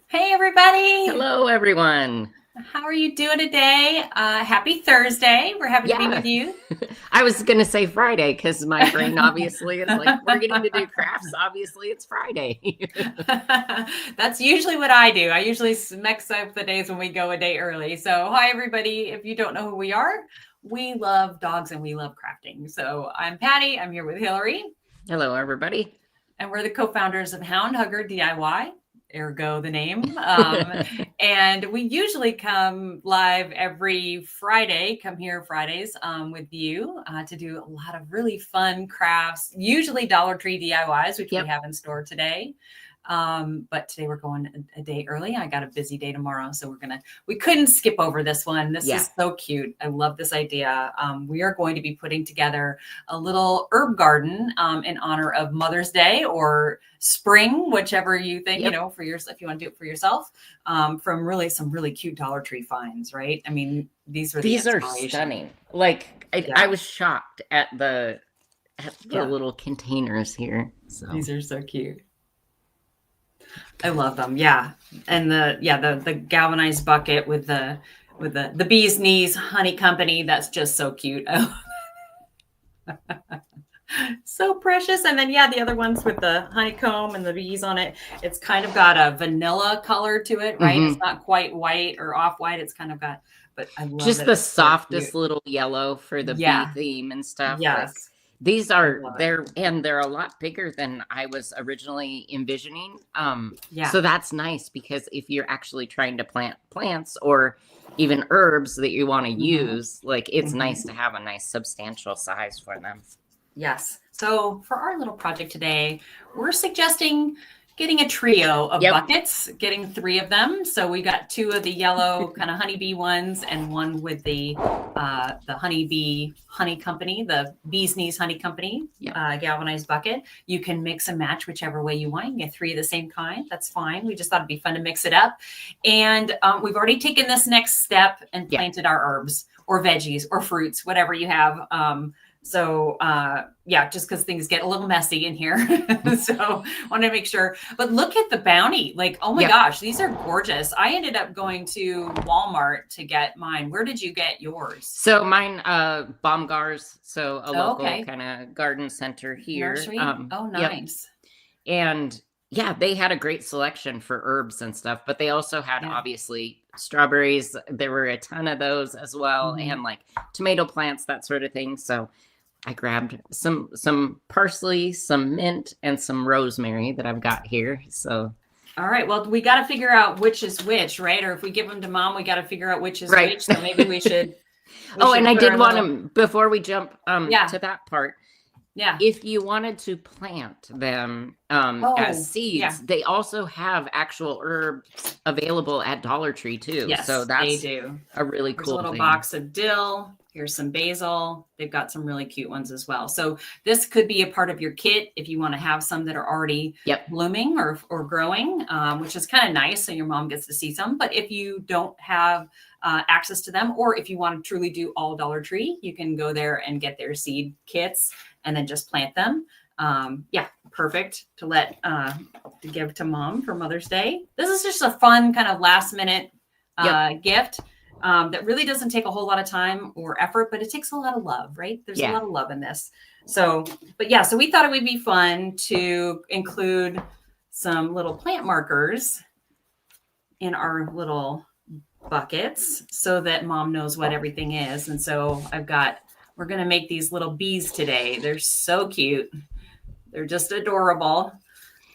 Hey, everybody. Hello, everyone. How are you doing today? Happy Thursday. We're happy to be Yeah, with you. I was going to say Friday because my brain obviously is like, we're getting to do crafts. Obviously, it's Friday. That's usually what I do. I usually mix up the days when we go a day early. So, hi, everybody. If you don't know who we are, we love dogs and we love crafting. So, I'm Patty. I'm here with Hillary, Hello, everybody. and we're the co founders of Hound Hugger DIY. Ergo the name. And we usually come live every Friday, come here Fridays with you to do a lot of really fun crafts, usually Dollar Tree DIYs, which we Yep. have in store today. But today we're going a day early. I got a busy day tomorrow. So we couldn't skip over this one. This Yeah. is so cute. I love this idea. We are going to be putting together a little herb garden in honor of Mother's Day or spring, whichever you think, Yep. for yourself, if you want to do it for yourself, from really some really cute Dollar Tree finds, right? I mean, these were the These are inspiration. stunning. Like, I Yeah. was shocked at the Yeah. little containers here. So These are so cute. I love them. Yeah. And the galvanized bucket with the bee's knees honey company. That's just so cute. So precious. And then the other ones with the honeycomb and the bees on it. It's kind of got a vanilla color to it, right? It's not quite white or off-white. It's kind of got, but I love just it. the It's so softest cute. little yellow for the bee Yeah. theme and stuff. Like, Yes. these I are love it. they're a lot bigger than I was originally envisioning. Yeah. So that's nice because if you're actually trying to plant plants or even herbs that you want to use, like it's nice to have a nice substantial size for them. Yes. So for our little project today, we're suggesting getting a trio of Yep. buckets, getting 3 of them. So we got 2 of the yellow kind of honeybee ones and one with the honeybee honey company, the bee's knees honey company, Yep. galvanized bucket. You can mix and match whichever way you want. You can get 3 of the same kind. That's fine. We just thought it'd be fun to mix it up. And we've already taken this next step and Yeah. planted our herbs or veggies or fruits, whatever you have. Just because things get a little messy in here. So want to make sure. But look at the bounty. Like, oh my Yep. gosh, these are gorgeous. I ended up going to Walmart to get mine. Where did you get yours? So mine, Baumgars, so a local Okay. kind of garden center here. Nursery. Oh, Yep. nice. And yeah, they had a great selection for herbs and stuff, but they also had Yeah. obviously strawberries. There were a ton of those as well, and like tomato plants, that sort of thing. So I grabbed some parsley, some mint, and some rosemary that I've got here. So All right. Well, we got to figure out which is which, right? Or if we give them to mom, we got to figure out which is Right. which. So maybe we should. Oh, and I put did our want little- to, before we jump Yeah. to that part, Yeah. if you wanted to plant them as seeds, yeah. they also have actual herbs available at Dollar Tree too. Yes, So they that's do. a really There's cool a little thing. box of dill. Here's some basil. They've got some really cute ones as well. So this could be a part of your kit if you want to have some that are already Yep. blooming or growing, which is kind of nice. So your mom gets to see some. But if you don't have access to them, or if you want to truly do all Dollar Tree, you can go there and get their seed kits and then just plant them. Perfect to give to mom for Mother's Day. This is just a fun kind of last minute gift. That really doesn't take a whole lot of time or effort, but it takes a lot of love, right? There's a lot of love in this. So we thought it would be fun to include some little plant markers in our little buckets so that mom knows what everything is. And so we're going to make these little bees today. They're so cute. They're just adorable.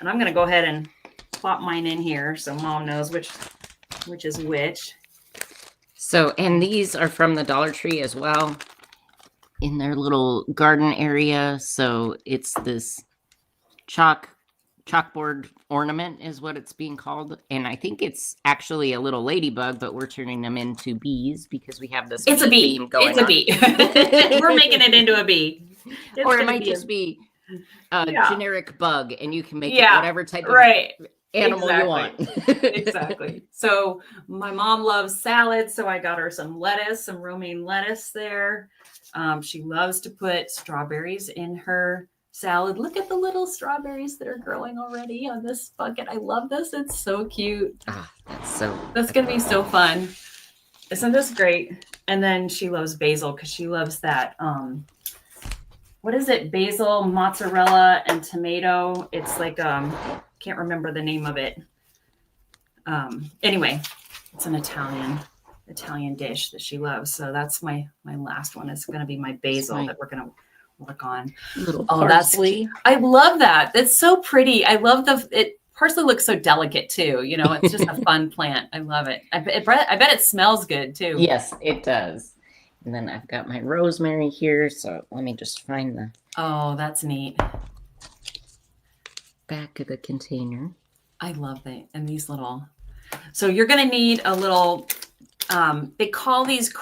And I'm going to go ahead and plop mine in here so mom knows which is which. So, and these are from the Dollar Tree as well in their little garden area. So it's this chalkboard ornament is what it's being called. And I think it's actually a little ladybug, but we're turning them into bees because we have this It's a bee. theme going It's a on. bee. We're making it into a bee. Or it might just be a generic bug and you can make it whatever type of animal you want. Exactly. So my mom loves salads, so I got her some lettuce, some romaine lettuce there. She loves to put strawberries in her salad. Look at the little strawberries that are growing already on this bucket. I love this. It's so cute. Ah, that's so. That's going to be so fun. Isn't this great? And then she loves basil because she loves that. What is it? Basil, mozzarella, and tomato. It's like, can't remember the name of it. Anyway, it's an Italian dish that she loves. So that's my last one. It's going to be my basil that we're going to work on. Little parsley. I love that. That's so pretty. I love parsley looks so delicate too. You know, it's just a fun plant. I love it. I bet it smells good too. Yes, it does. And then I've got my rosemary here. So let me just find the. Oh, that's neat. Back of the container. I love that. And these little. So you're going to need a little. They call these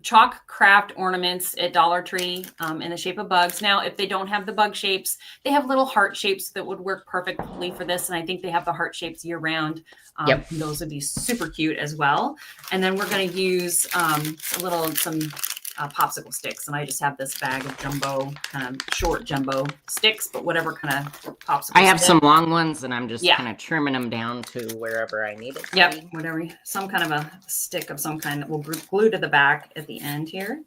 chalk craft ornaments at Dollar Tree in the shape of bugs. Now, if they don't have the bug shapes, they have little heart shapes that would work perfectly for this. And I think they have the heart shapes year round. Yep. Those would be super cute as well. And then we're going to use some popsicle sticks. And I just have this bag of kind of short jumbo sticks, but whatever kind of popsicle I have stick. some long ones and I'm just kind of trimming them down to wherever I need it. Yep, whatever. Some kind of a stick of some kind that will glue to the back at the end here.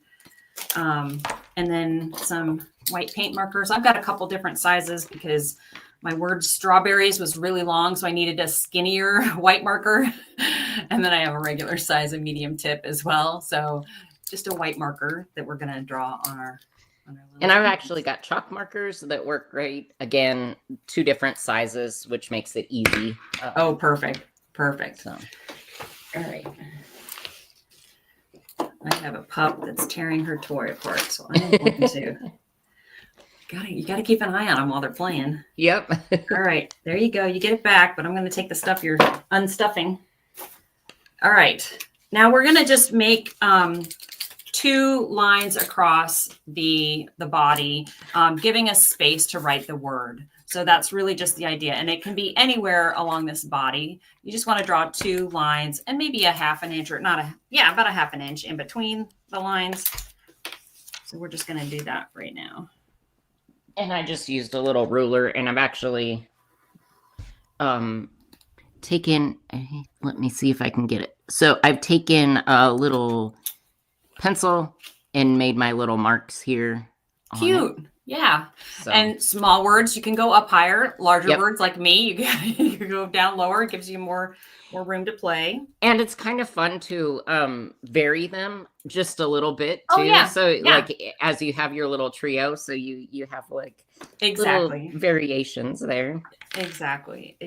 And then some white paint markers. I've got a couple different sizes because my word strawberries was really long, so I needed a skinnier white marker. And then I have a regular size and medium tip as well. So just a white marker that we're going to draw on our and I've actually got chalk markers that work great. Again, 2 different sizes, which makes it easy. Oh, perfect. So, all right. I have a pup that's tearing her toy apart, so I'm going to. You got to keep an eye on them while they're playing. Yep. All right, there you go. You get it back, but I'm going to take the stuff you're unstuffing. All right. Now we're going to just make 2 lines across the body, giving us space to write the word. So that's really just the idea. And it can be anywhere along this body. You just want to draw 2 lines and maybe a half an inch or about a half an inch in between the lines. So we're just going to do that right now. And I just used a little ruler and I've actually taken, let me see if I can get it. So I've taken a little pencil and made my little marks here. Cute. Yeah. So. And small words, you can go up higher. Larger words like me, you can go down lower. It gives you more room to play. And it's kind of fun to vary them just a little bit too. Oh, yeah. So like as you have your little trio, so you have like exactly little variations there. Exactly.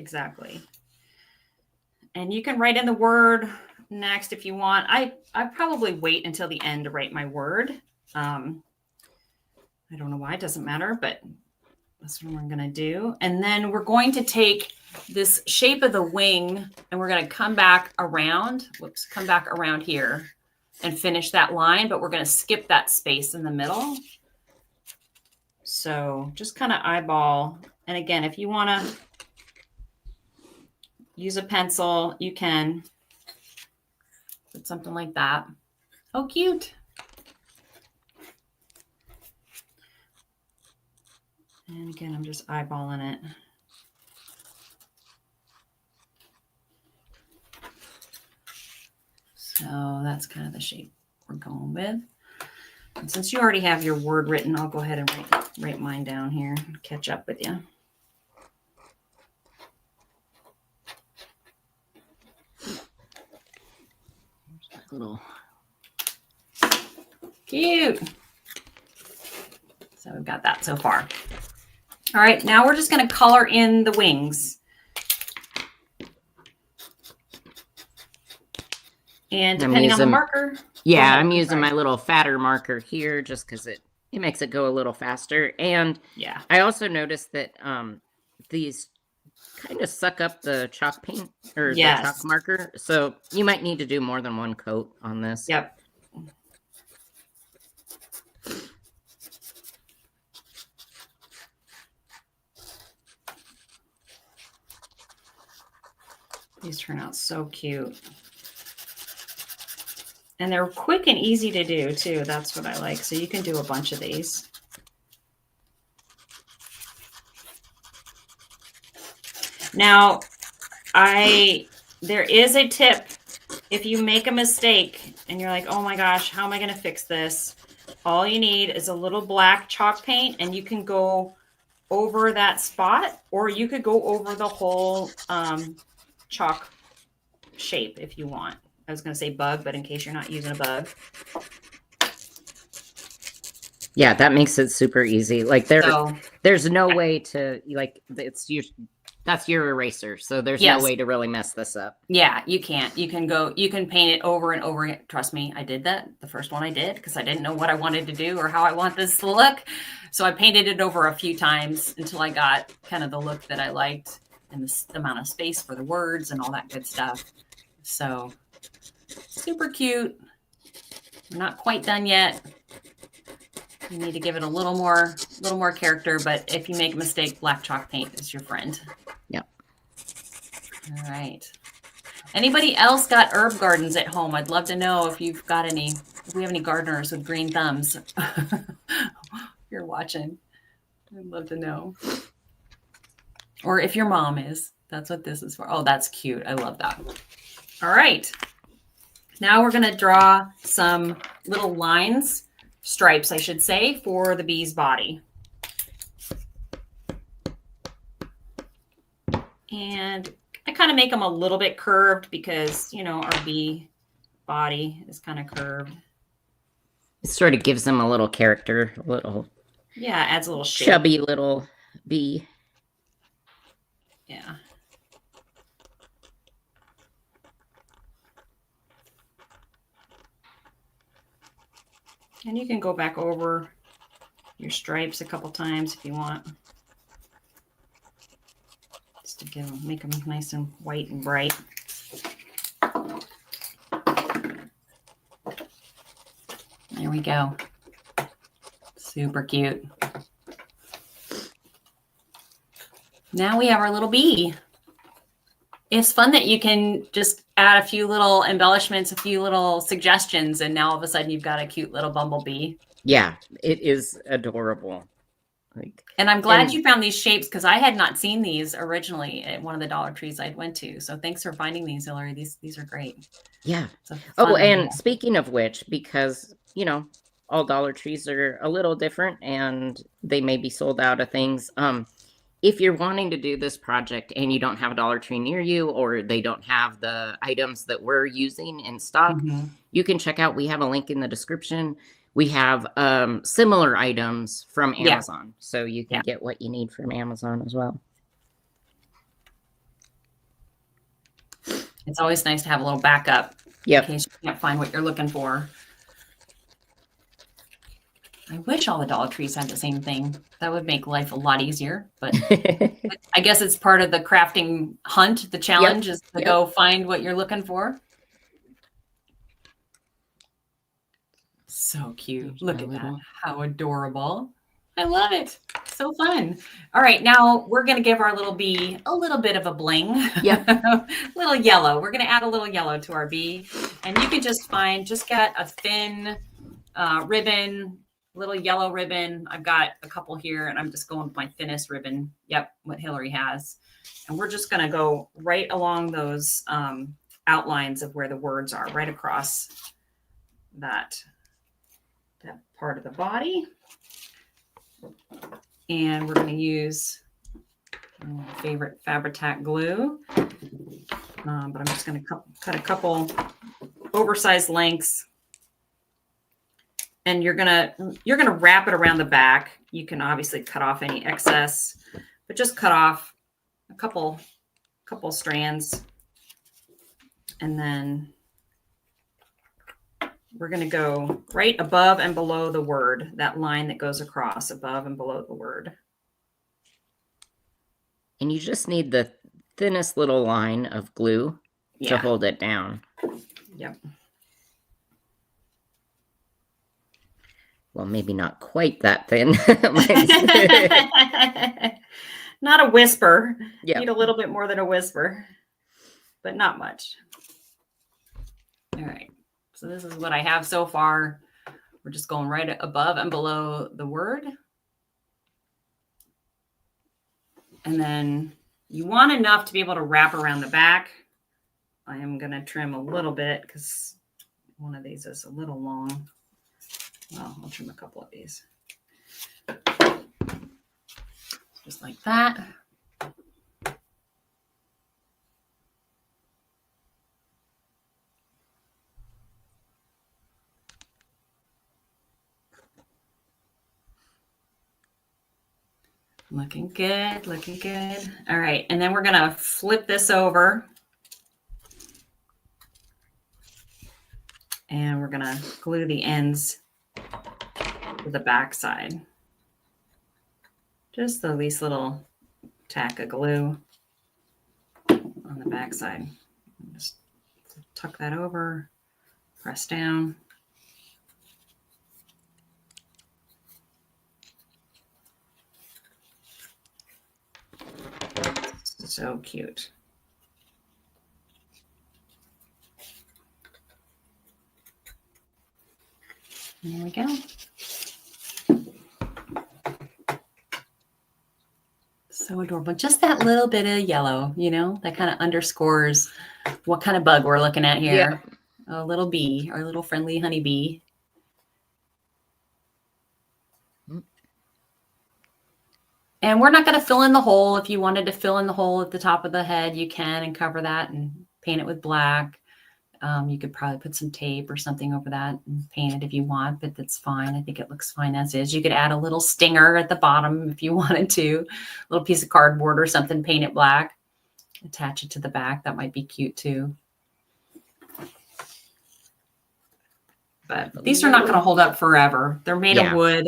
And you can write in the word next if you want. I probably wait until the end to write my word. I don't know why, it doesn't matter, but that's what I'm going to do. And then we're going to take this shape of the wing and we're going to come back around here and finish that line, but we're going to skip that space in the middle. So just kind of eyeball. And again, if you want to use a pencil, you can put something like that. Oh, cute. And again, I'm just eyeballing it. So that's kind of the shape we're going with. And since you already have your word written, I'll go ahead and write mine down here and catch up with you. Little cute. So we've got that so far. All right, now we're just going to color in the wings. And depending on the marker. Yeah, I'm using my little fatter marker here just because it makes it go a little faster. And yeah, I also noticed that these kind of suck up the chalk paint or the chalk marker. So you might need to do more than one coat on this. Yep. These turn out so cute. And they're quick and easy to do too. That's what I like. So you can do a bunch of these. Now, there is a tip. If you make a mistake and you're like, oh my gosh, how am I going to fix this? All you need is a little black chalk paint, and you can go over that spot, or you could go over the whole chalk shape if you want. I was going to say bug, but in case you're not using a bug. Yeah, that makes it super easy. Like there's no way to like that's your eraser, so there's no way to really mess this up. Yeah, you can't. You can paint it over and over again. Trust me, I did that. The first one I did because I didn't know what I wanted to do or how I want this to look. So I painted it over a few times until I got kind of the look that I liked and the amount of space for the words and all that good stuff. So super cute. We're not quite done yet. You need to give it a little more character, but if you make a mistake, black chalk paint is your friend. Yep. All right. Anybody else got herb gardens at home? I'd love to know if you've got any, if we have any gardeners with green thumbs. You're watching. I'd love to know. Or if your mom is. That's what this is for. Oh, that's cute. I love that. All right. Now we're going to draw some little lines, stripes, I should say, for the bee's body. And I kind of make them a little bit curved because, you know, our bee body is kind of curved. It sort of gives them a little character, a little. Yeah, adds a little shape. Chubby little bee. Yeah. And you can go back over your stripes a couple times if you want. Just to make them nice and white and bright. There we go. Super cute. Now we have our little bee. It's fun that you can just add a few little embellishments, a few little suggestions, and now all of a sudden you've got a cute little bumblebee. Yeah, it is adorable. And I'm glad you found these shapes because I had not seen these originally at one of the Dollar Trees I went to. So thanks for finding these, Hillary. These are great. Yeah. Oh, and speaking of which, because, you know, all Dollar Trees are a little different and they may be sold out of things. If you're wanting to do this project and you don't have a Dollar Tree near you, or they don't have the items that we're using in stock, you can check out, we have a link in the description. We have similar items from Amazon. So you can get what you need from Amazon as well. It's always nice to have a little backup in case you can't find what you're looking for. I wish all the Dollar Trees had the same thing. That would make life a lot easier. But I guess it's part of the crafting hunt. The challenge is to go find what you're looking for. So cute. Look at that. How adorable. I love it. So fun. All right. Now we're going to give our little bee a little bit of a bling. Yeah. Little yellow. We're going to add a little yellow to our bee. And you can just get a thin ribbon, little yellow ribbon. I've got a couple here and I'm just going with my thinnest ribbon. Yep. What Hillary has. And we're just going to go right along those outlines of where the words are, right across that part of the body. And we're going to use my favorite Fabri-Tac glue. But I'm just going to cut a couple oversized lengths. And you're gonna wrap it around the back. You can obviously cut off any excess, but just cut off a couple strands. And then we're going to go right above and below the word, that line that goes across above and below the word. And you just need the thinnest little line of glue to hold it down. Yep. Well, maybe not quite that thin. Not a whisper. Yep. Need a little bit more than a whisper, but not much. All right. So this is what I have so far. We're just going right above and below the word. And then You want enough to be able to wrap around the back. I am going to trim a little bit because one of these is a little long. Well, I'll trim a couple of these. Just like that. Looking good, looking good. All right, and then we're gonna flip this over. And we're gonna glue the ends to the back side. Just the least little tack of glue on the back side. Just tuck that over, press down. So cute. There we go. So adorable. Just that little bit of yellow, you know, that kind of underscores what kind of bug we're looking at here. Yeah. A little bee, our little friendly honey bee. And we're not going to fill in the hole. If you wanted to fill in the hole at the top of the head, you can, and cover that and paint it with black. You could probably put some tape or something over that and paint it if you want, but that's fine. I think it looks fine as is. You could add a little stinger at the bottom if you wanted to, a little piece of cardboard or something, paint it black, attach it to the back. That might be cute too. But these are not going to hold up forever. They're made of wood.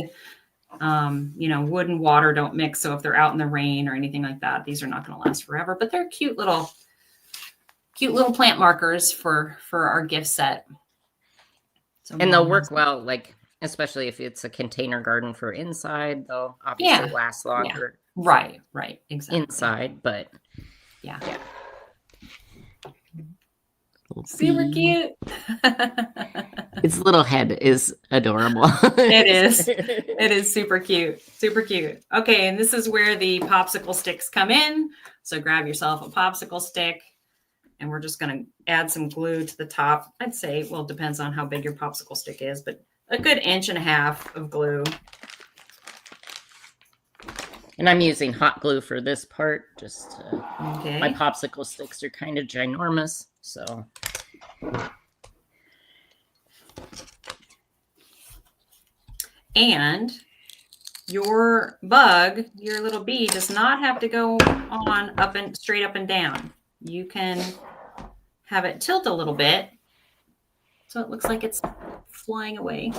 You know, wood and water don't mix. So if they're out in the rain or anything like that, these are not going to last forever, but they're cute little plant markers for our gift set. So and they'll work well, like, especially if it's a container garden for inside, they'll obviously last longer. Yeah. Right. Exactly. Inside, but yeah. Super cute. Its little head is adorable. It is. It is super cute. Super cute. Okay, and this is where the popsicle sticks come in. So grab yourself a popsicle stick, and we're just going to add some glue to the top. I'd say, well, it depends on how big your popsicle stick is, but a good 1.5 inches of glue. And I'm using hot glue for this part. Just okay. My popsicle sticks are kind of ginormous, so. And your bug, your little bee, does not have to go on up and straight up and down. You can have it tilt a little bit so it looks like it's flying away,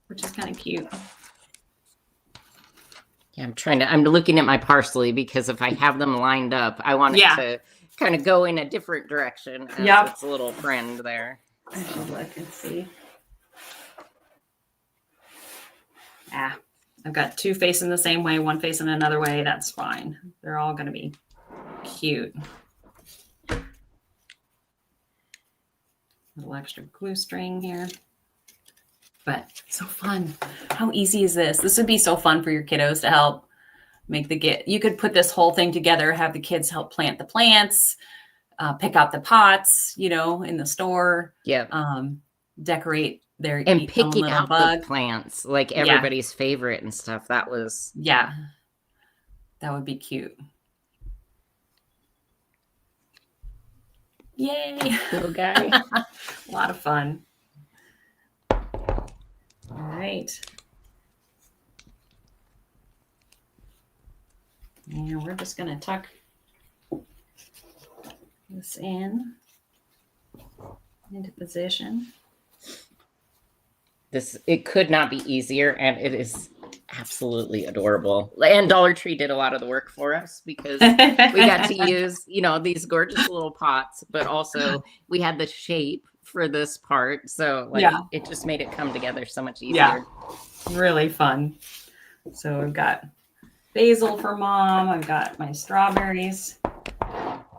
which is kind of cute. Yeah, I'm looking at my parsley because if I have them lined up, I want it to kind of go in a different direction as its little friend there. I should look and see. I've got two facing the same way, one facing another way. That's fine. They're all going to be cute. A little extra glue string here. But so fun. How easy is this? This would be so fun for your kiddos to help make you could put this whole thing together, have the kids help plant the plants, pick out the pots, you know, in the store. Yeah. Decorate their and picking out bug. The plants, like everybody's favorite and stuff. That was that would be cute. Yay, little guy. A lot of fun. All right. And we're just going to tuck this into position. It could not be easier, and it is absolutely adorable. And Dollar Tree did a lot of the work for us because we got to use, you know, these gorgeous little pots, but also we had the shape for this part. So it just made it come together so much easier. Yeah, really fun. So I've got basil for Mom. I've got my strawberries,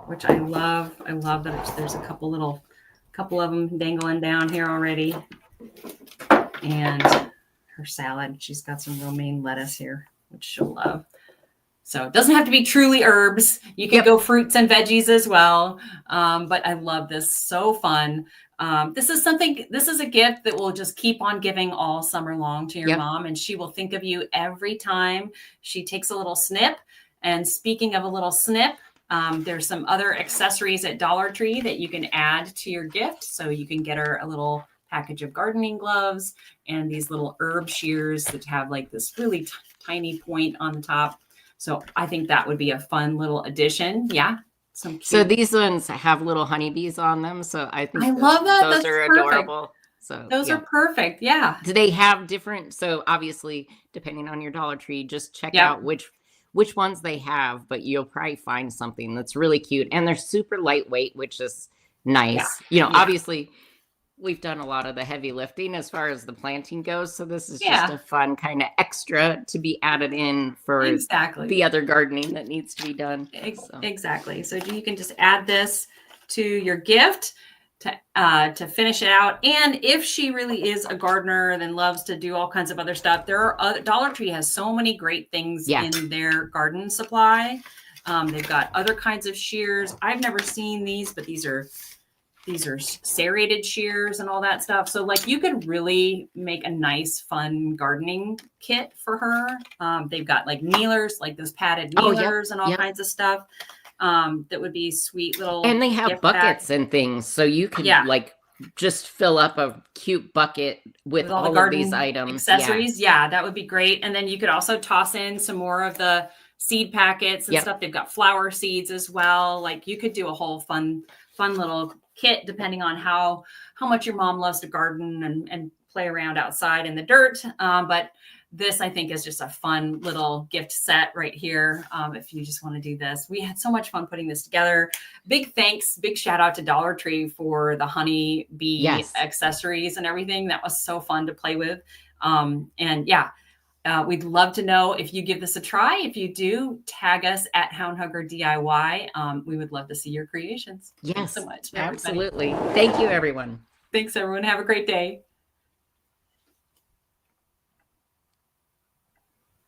which I love. I love that there's a couple of them dangling down here already. And her salad. She's got some romaine lettuce here, which she'll love. So it doesn't have to be truly herbs. You can go fruits and veggies as well. But I love this. So fun. This is a gift that will just keep on giving all summer long to your mom. And she will think of you every time she takes a little snip. And speaking of a little snip, there's some other accessories at Dollar Tree that you can add to your gift. So you can get her a little package of gardening gloves and these little herb shears that have like this really tiny point on the top. So I think that would be a fun little addition. Yeah. So these ones have little honeybees on them. So I think I love that. Those are adorable. So those are perfect. Yeah. Do they have different? So obviously, depending on your Dollar Tree, just check out which ones they have, but you'll probably find something that's really cute. And they're super lightweight, which is nice. Obviously, we've done a lot of the heavy lifting as far as the planting goes. So this is just a fun kind of extra to be added in for the other gardening that needs to be done. Exactly. So you can just add this to your gift to finish it out. And if she really is a gardener and loves to do all kinds of other stuff, Dollar Tree has so many great things in their garden supply. They've got other kinds of shears. I've never seen these, but these are serrated shears and all that stuff. So like you could really make a nice, fun gardening kit for her. They've got like kneelers, like those padded kneelers and all kinds of stuff. That would be sweet little. And they have buckets and things. So you could like just fill up a cute bucket with all of these items. Accessories. Yeah, that would be great. And then you could also toss in some more of the seed packets and stuff. They've got flower seeds as well. Like you could do a whole fun little kit depending on how much your mom loves to garden and play around outside in the dirt. But this, I think, is just a fun little gift set right here. If you just want to do this, we had so much fun putting this together. Big shout out to Dollar Tree for the honey bee accessories and everything. That was so fun to play with. We'd love to know if you give this a try. If you do, tag us at Houndhugger DIY. We would love to see your creations. Yes, Thanks so much. Absolutely. Thank you, everyone. Thanks, everyone. Have a great day.